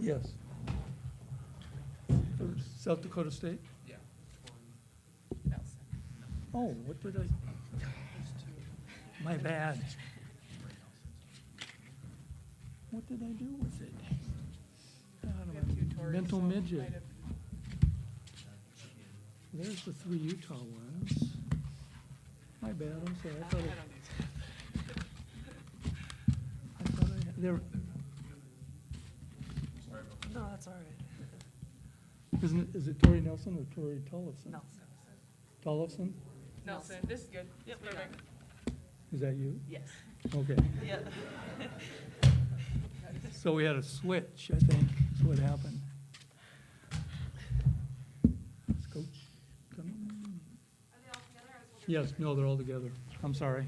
Yes. For South Dakota State? Yeah. Nelson. Oh, what did I? My bad. What did I do with it? God, We I'm have two a Tories, mental so midget. might have- There's the 3 Utah ones. My bad, I'm sorry. I I thought don't I had, there, No, that's all right. is it Tori Nelson or Tori Tollefson? Nelson. Tollefson? Nelson, this is good. Yep, perfect. Is that you? Yes. Okay. Yeah. So we had a switch, I think, is what happened. Is Coach coming? Are they all together or is one? Yes, no, they're all together. I'm sorry.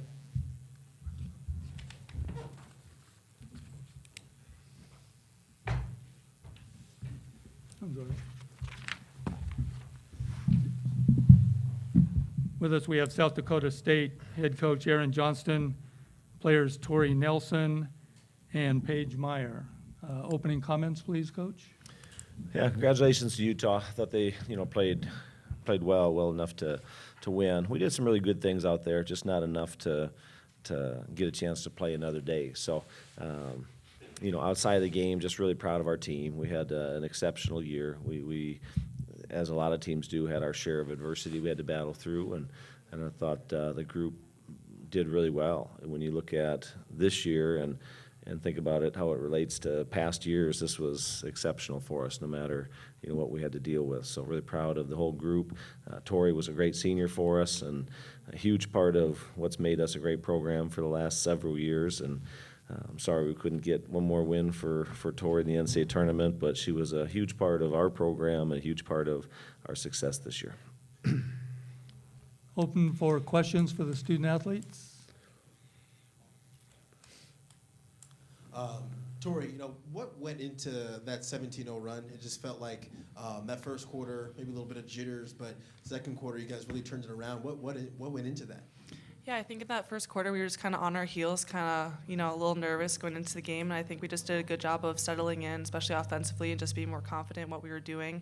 I'm sorry. With us, we have South Dakota State head coach Aaron Johnston, players Tori Nelson and Paige Meyer. Opening comments, please, Coach. Yeah, congratulations to Utah. I thought they, played well enough to win. We did some really good things out there, just not enough to get a chance to play another day. So, outside of the game, just really proud of our team. We had an exceptional year. We, as a lot of teams do, had our share of adversity we had to battle through, and I thought the group did really well. When you look at this year and think about it, how it relates to past years, this was exceptional for us, no matter what we had to deal with. So really proud of the whole group. Tori was a great senior for us and a huge part of what's made us a great program for the last several years. And I'm sorry we couldn't get one more win for Tori in the NCAA tournament, but she was a huge part of our program and a huge part of our success this year. Open for questions for the student athletes. Tori, what went into that 17-0 run? It just felt like that first quarter, maybe a little bit of jitters, but second quarter, you guys really turned it around. What went into that? Yeah, I think in that first quarter we were just kind of on our heels, kind of, a little nervous going into the game. And I think we just did a good job of settling in, especially offensively, and just being more confident in what we were doing.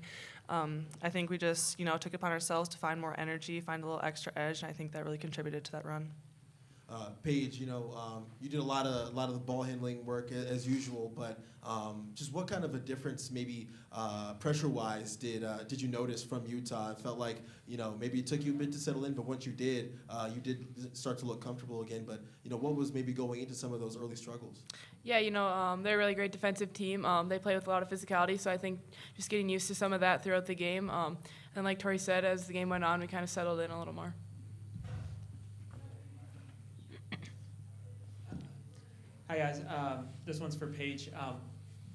I think we just, took it upon ourselves to find more energy, find a little extra edge, and I think that really contributed to that run. Paige, you did a lot of the ball handling work as usual, but just what kind of a difference, maybe pressure-wise, did you notice from Utah? It felt like maybe it took you a bit to settle in, but once you did start to look comfortable again. But what was maybe going into some of those early struggles? Yeah, they're a really great defensive team. They play with a lot of physicality, so I think just getting used to some of that throughout the game. And like Tori said, as the game went on, we kind of settled in a little more. Hi guys, this one's for Paige.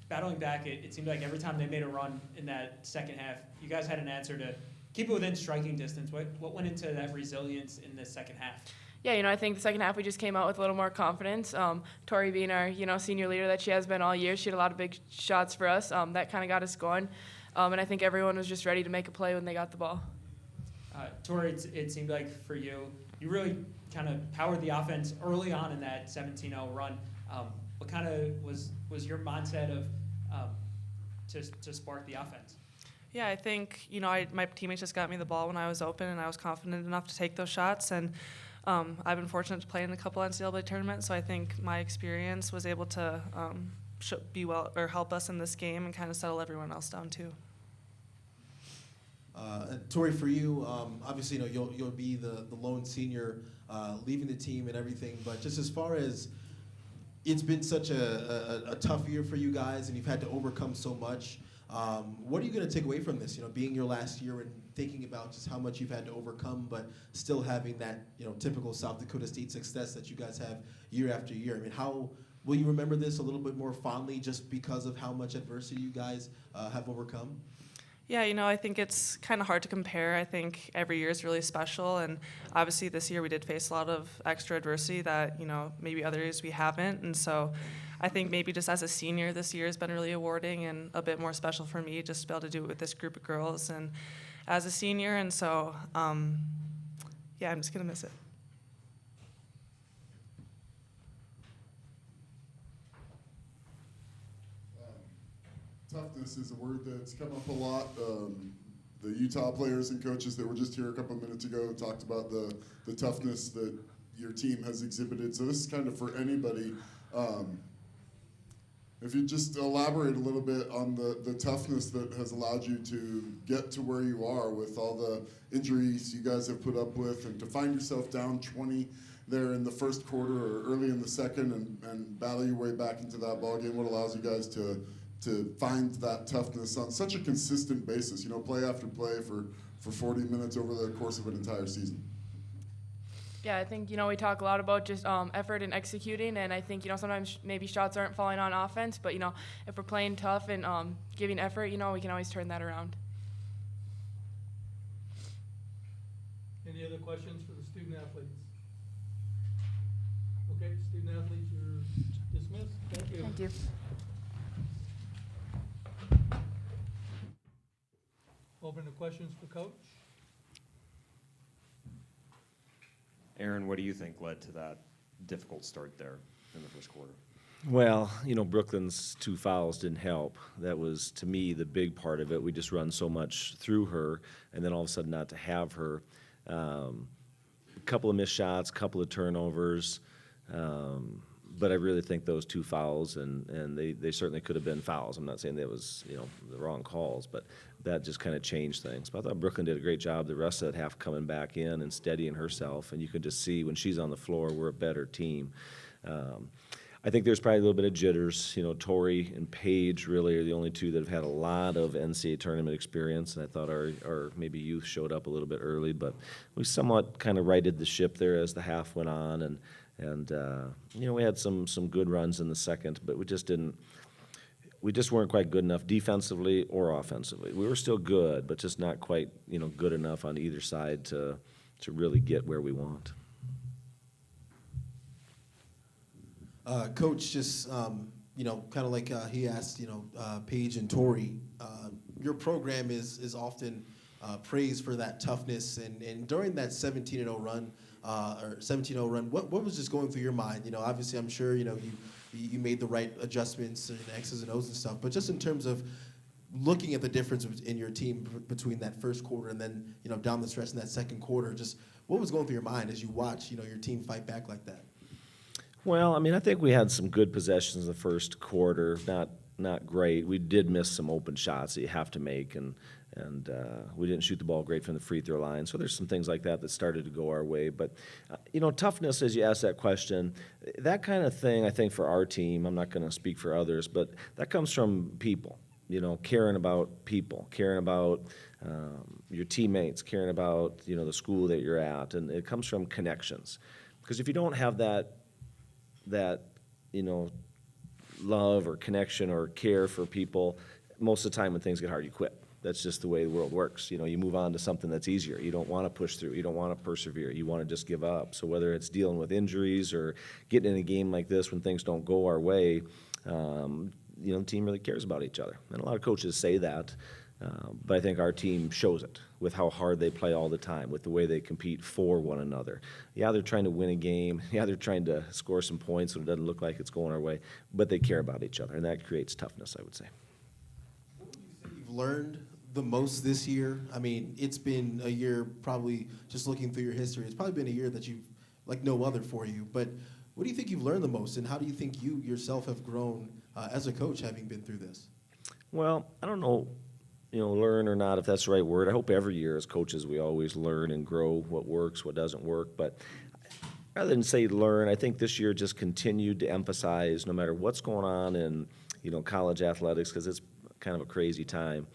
Battling back, it seemed like every time they made a run in that second half, you guys had an answer to keep it within striking distance. What went into that resilience in the second half? Yeah, I think the second half we just came out with a little more confidence. Tori being our, senior leader that she has been all year, she had a lot of big shots for us. That kind of got us going. And I think everyone was just ready to make a play when they got the ball. Tori, it seemed like for you really kind of powered the offense early on in that 17-0 run. What kind of was your mindset of to spark the offense? Yeah, I think, my teammates just got me the ball when I was open, and I was confident enough to take those shots. And I've been fortunate to play in a couple NCAA tournaments, so I think my experience was able to help us in this game and kind of settle everyone else down too. Tori, for you, obviously, you'll be the lone senior leaving the team and everything, but just as far as it's been such a tough year for you guys, and you've had to overcome so much. What are you going to take away from this? Being your last year and thinking about just how much you've had to overcome, but still having that typical South Dakota State success that you guys have year after year. I mean, how will you remember this a little bit more fondly, just because of how much adversity you guys have overcome? Yeah, I think it's kind of hard to compare. I think every year is really special, and obviously this year we did face a lot of extra adversity that, maybe other years we haven't. And so I think maybe just as a senior, this year has been really awarding and a bit more special for me just to be able to do it with this group of girls and as a senior. And so, yeah, I'm just going to miss it. Toughness is a word that's come up a lot. The Utah players and coaches that were just here a couple of minutes ago talked about the toughness that your team has exhibited. So this is kind of for anybody. If you just elaborate a little bit on the toughness that has allowed you to get to where you are with all the injuries you guys have put up with, and to find yourself down 20 there in the first quarter or early in the second and battle your way back into that ball game. What allows you guys to find that toughness on such a consistent basis, play after play for 40 minutes over the course of an entire season? Yeah, I think, we talk a lot about just effort and executing, and I think, sometimes maybe shots aren't falling on offense, but, if we're playing tough and giving effort, we can always turn that around. Any other questions for the student athletes? Okay, student athletes, you're dismissed. Thank you. Thank you. Open to questions for Coach. Aaron, what do you think led to that difficult start there in the first quarter? Well, Brooklyn's 2 fouls didn't help. That was, to me, the big part of it. We just run so much through her, and then all of a sudden not to have her. A couple of missed shots, couple of turnovers, but I really think those 2 fouls, and they certainly could have been fouls. I'm not saying that was, the wrong calls, but that just kind of changed things. But I thought Brooklyn did a great job the rest of that half coming back in and steadying herself, and you could just see when she's on the floor, we're a better team. I think there's probably a little bit of jitters. Tori and Paige really are the only 2 that have had a lot of NCAA tournament experience, and I thought our maybe youth showed up a little bit early, but we somewhat kind of righted the ship there as the half went on, and we had some good runs in the second, but we just weren't quite good enough defensively or offensively. We were still good, but just not quite good enough on either side to really get where we want. Coach, just kind of like he asked, Paige and Tori, your program is often praised for that toughness, and during that 17-0 run, what was just going through your mind? Obviously, I'm sure you made the right adjustments and X's and O's and stuff, but just in terms of looking at the difference in your team between that first quarter and then down the stretch in that second quarter, just what was going through your mind as you watch your team fight back like that? Well, I think we had some good possessions in the first quarter, not great. We did miss some open shots that you have to make, and we didn't shoot the ball great from the free throw line. So there's some things like that started to go our way. But, toughness, as you asked that question, that kind of thing, I think for our team, I'm not going to speak for others, but that comes from people, caring about people, caring about your teammates, caring about, the school that you're at. And it comes from connections. Because if you don't have that love or connection or care for people, most of the time when things get hard, you quit. That's just the way the world works. You move on to something that's easier. You don't want to push through. You don't want to persevere. You want to just give up. So whether it's dealing with injuries or getting in a game like this when things don't go our way, the team really cares about each other. And a lot of coaches say that, but I think our team shows it with how hard they play all the time, with the way they compete for one another. Yeah, they're trying to win a game. Yeah, they're trying to score some points so it doesn't look like it's going our way, but they care about each other, and that creates toughness, I would say. What do you think you've learned the most this year? It's been a year, probably just looking through your history, it's probably been a year that you've, like no other for you, but what do you think you've learned the most, and how do you think you yourself have grown as a coach having been through this? Well, I don't know, learn or not, if that's the right word. I hope every year as coaches we always learn and grow what works, what doesn't work. But rather than say learn, I think this year just continued to emphasize, no matter what's going on in, college athletics, because it's kind of a crazy time,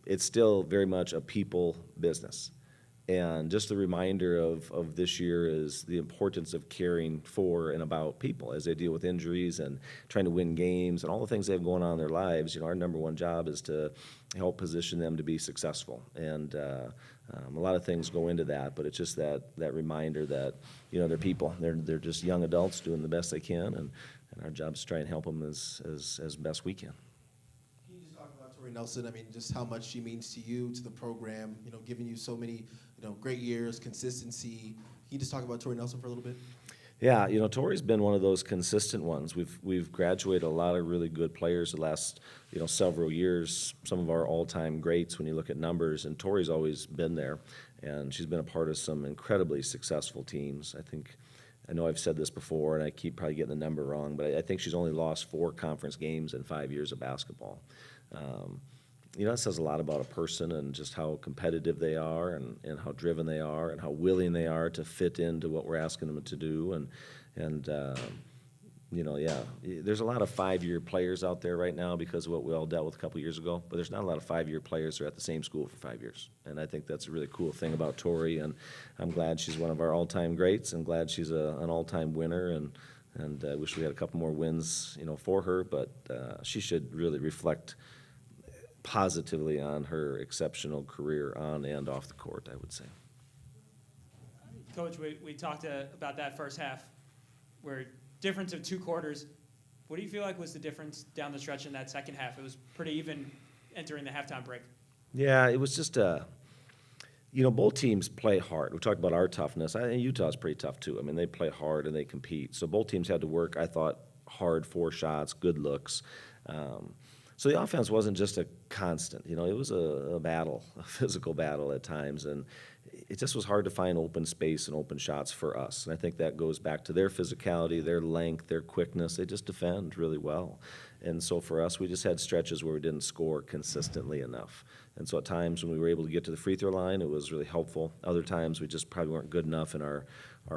it's still very much a people business. And just a reminder of this year is the importance of caring for and about people as they deal with injuries and trying to win games and all the things they have going on in their lives. Our number one job is to help position them to be successful. And a lot of things go into that, but it's just that reminder that, they're people. They're just young adults doing the best they can, and our job is to try and help them as best we can. Can you just talk about Tori Nelson? Just how much she means to you, to the program, giving you so many great years, consistency. Can you just talk about Tori Nelson for a little bit? Yeah, Tori's been one of those consistent ones. We've graduated a lot of really good players the last, several years, some of our all-time greats when you look at numbers, and Tori's always been there, and she's been a part of some incredibly successful teams. I know I've said this before, and I keep probably getting the number wrong, but I think she's only lost 4 conference games in 5 years of basketball. That says a lot about a person and just how competitive they are and how driven they are and how willing they are to fit into what we're asking them to do. There's a lot of 5-year players out there right now because of what we all dealt with a couple years ago, but there's not a lot of 5-year players that are at the same school for 5 years. And I think that's a really cool thing about Tori, and I'm glad she's one of our all-time greats and glad she's an all-time winner, and I wish we had a couple more wins, for her, but she should really reflect positively on her exceptional career on and off the court, I would say. Coach, we talked about that first half, where difference of 2 quarters. What do you feel like was the difference down the stretch in that second half? It was pretty even entering the halftime break. Yeah, it was just both teams play hard. We talked about our toughness. I think Utah's pretty tough too. I mean, they play hard and they compete. So both teams had to work, I thought, hard, 4 shots, good looks. So the offense wasn't just a constant. It was a battle, a physical battle at times, and it just was hard to find open space and open shots for us. And I think that goes back to their physicality, their length, their quickness. They just defend really well. And so for us, we just had stretches where we didn't score consistently enough. And so at times when we were able to get to the free throw line, it was really helpful. Other times we just probably weren't good enough in our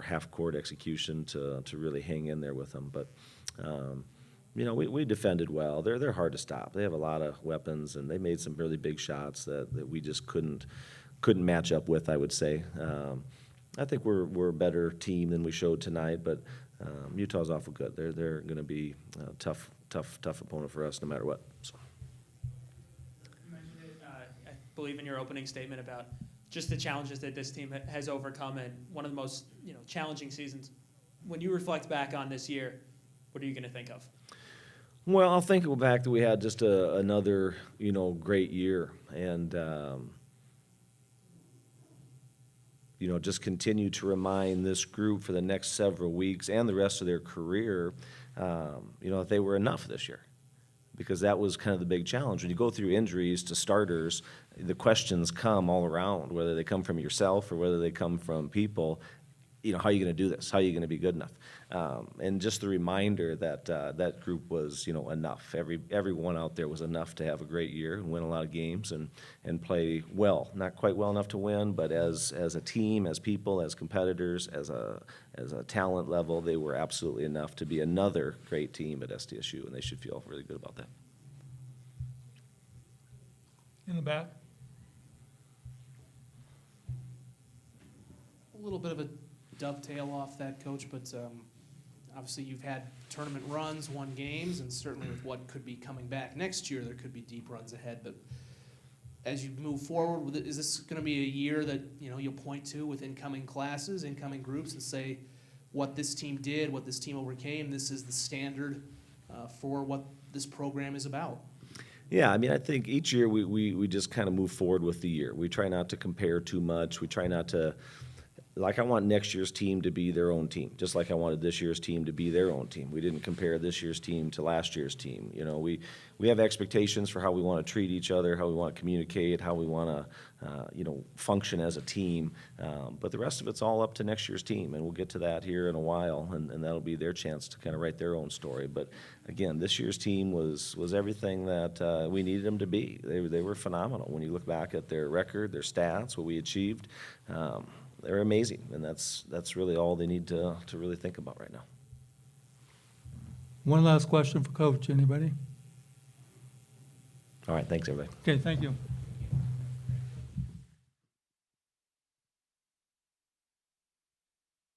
half-court execution to really hang in there with them. But we defended well. They're hard to stop. They have a lot of weapons, and they made some really big shots that we just couldn't match up with, I would say. I think we're a better team than we showed tonight, but Utah's awful good. They're going to be a tough opponent for us no matter what. So. You mentioned it, I believe, in your opening statement about just the challenges that this team has overcome, and one of the most challenging seasons. When you reflect back on this year, what are you going to think of? Well, I'll think back that we had just another, great year, and just continue to remind this group for the next several weeks and the rest of their career, that they were enough this year, because that was kind of the big challenge. When you go through injuries to starters, the questions come all around, whether they come from yourself or whether they come from people. How are you going to do this? How are you going to be good enough? And just the reminder that that group was, enough. Everyone out there was enough to have a great year and win a lot of games and play well. Not quite well enough to win, but as a team, as people, as competitors, as a talent level, they were absolutely enough to be another great team at SDSU, and they should feel really good about that. In the back? A little bit of a dovetail off that, Coach, but obviously you've had tournament runs, won games, and certainly with what could be coming back next year, there could be deep runs ahead. But as you move forward, is this going to be a year that you'll point to with incoming classes, incoming groups, and say what this team did, what this team overcame, this is the standard for what this program is about? Yeah, I mean, I think each year we just kind of move forward with the year. We try not to compare too much. We try not to. I want next year's team to be their own team, just like I wanted this year's team to be their own team. We didn't compare this year's team to last year's team. We have expectations for how we want to treat each other, how we want to communicate, how we want to, function as a team. But the rest of it's all up to next year's team, and we'll get to that here in a while, and that'll be their chance to kind of write their own story. But again, this year's team was everything that we needed them to be. They were phenomenal. When you look back at their record, their stats, what we achieved. They're amazing, and that's really all they need to really think about right now. One last question for Coach. Anybody? All right, thanks, everybody. Okay, thank you.